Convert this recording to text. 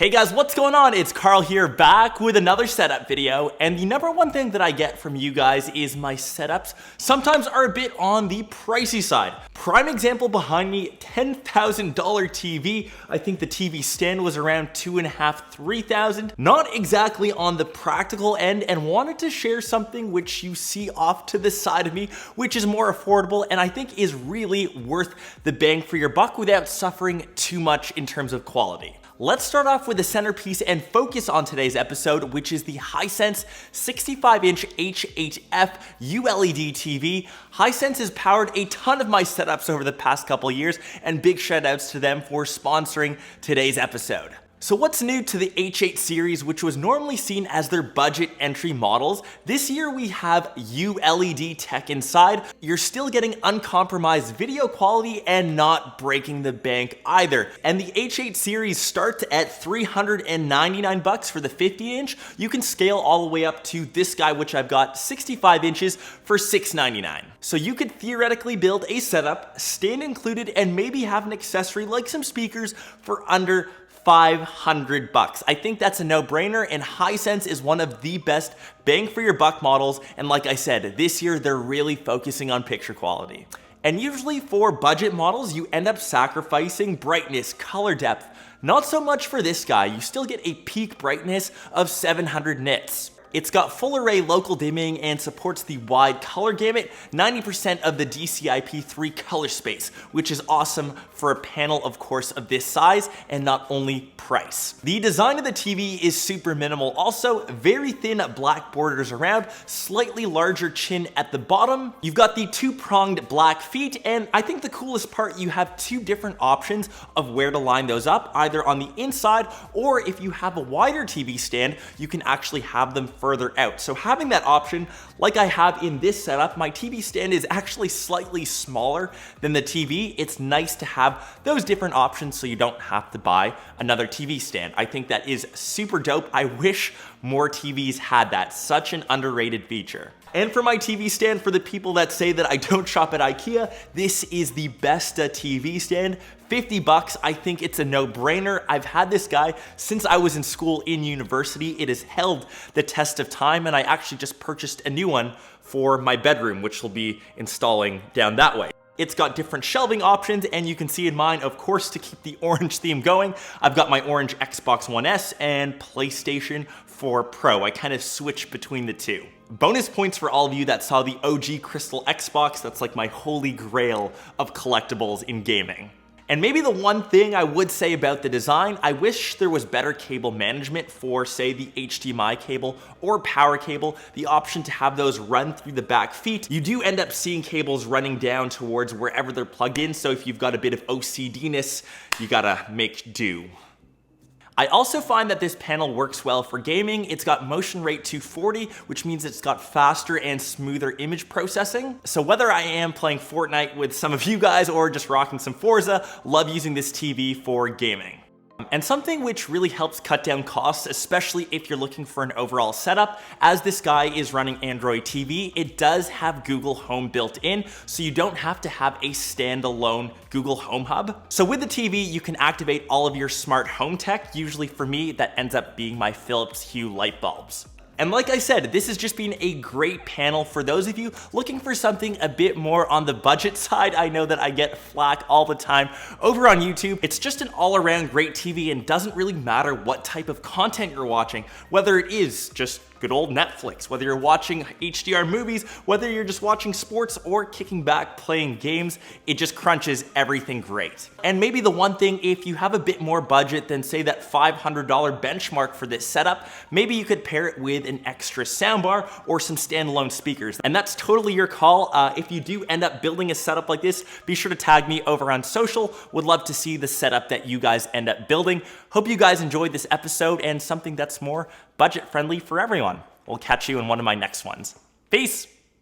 Hey guys, what's going on? It's Karl here, back with another setup video, and the number one thing that I get from you guys is my setups sometimes are a bit on the pricey side. Prime example behind me, $10,000 TV. I think the TV stand was around $2,500, $3,000. Not exactly on the practical end, and wanted to share something which you see off to the side of me, which is more affordable and I think is really worth the bang for your buck without suffering too much in terms of quality. Let's start off with the centerpiece and focus on today's episode, which is the Hisense 65-inch H8F ULED TV. Hisense has powered a ton of my setups over the past couple years, and big shout outs to them for sponsoring today's episode. So what's new to the H8 series, which was normally seen as their budget entry models? This year we have ULED tech inside. You're still getting uncompromised video quality and not breaking the bank either. And the H8 series starts at $399 for the 50-inch. You can scale all the way up to this guy, which I've got 65 inches for $699. So you could theoretically build a setup, stand included, and maybe have an accessory like some speakers for under $500. I think that's a no-brainer, and Hisense is one of the best bang for your buck models, and like I said, this year they're really focusing on picture quality. And usually for budget models, you end up sacrificing brightness, color depth. Not so much for this guy. You still get a peak brightness of 700 nits. It's got full array local dimming and supports the wide color gamut, 90% of the DCI-P3 color space, which is awesome for a panel, of course, of this size, and not only price. The design of the TV is super minimal. Also, very thin black borders around, slightly larger chin at the bottom. You've got the two-pronged black feet, and I think the coolest part, you have two different options of where to line those up, either on the inside, or if you have a wider TV stand, you can actually have them further out. So having that option, like I have in this setup, my TV stand is actually slightly smaller than the TV. It's nice to have those different options so you don't have to buy another TV stand. I think that is super dope. I wish more TVs had that. Such an underrated feature. And for my TV stand, for the people that say that I don't shop at IKEA, this is the best TV stand. $50, I think it's a no-brainer. I've had this guy since I was in school in university. It has held the test of time, and I actually just purchased a new one for my bedroom, which will be installing down that way. It's got different shelving options, and you can see in mine, of course, to keep the orange theme going, I've got my orange Xbox One S and PlayStation 4 Pro. I kind of switch between the two. Bonus points for all of you that saw the OG Crystal Xbox. That's like my holy grail of collectibles in gaming. And maybe the one thing I would say about the design, I wish there was better cable management for, say, the HDMI cable or power cable, the option to have those run through the back feet. You do end up seeing cables running down towards wherever they're plugged in, so if you've got a bit of OCD-ness, you gotta make do. I also find that this panel works well for gaming. It's got motion rate 240, which means it's got faster and smoother image processing. So whether I am playing Fortnite with some of you guys or just rocking some Forza, love using this TV for gaming. And something which really helps cut down costs, especially if you're looking for an overall setup, as this guy is running Android TV, it does have Google Home built in, so you don't have to have a standalone Google Home Hub. So with the TV, you can activate all of your smart home tech. Usually for me, that ends up being my Philips Hue light bulbs. And like I said, this has just been a great panel for those of you looking for something a bit more on the budget side. I know that I get flack all the time over on YouTube. It's just an all-around great TV, and doesn't really matter what type of content you're watching, whether it is just good old Netflix, whether you're watching HDR movies, whether you're just watching sports or kicking back playing games, it just crunches everything great. And maybe the one thing, if you have a bit more budget than say that $500 benchmark for this setup, maybe you could pair it with an extra soundbar or some standalone speakers. And that's totally your call. If you do end up building a setup like this, be sure to tag me over on social. Would love to see the setup that you guys end up building. Hope you guys enjoyed this episode and something that's more budget friendly for everyone. We'll catch you in one of my next ones. Peace.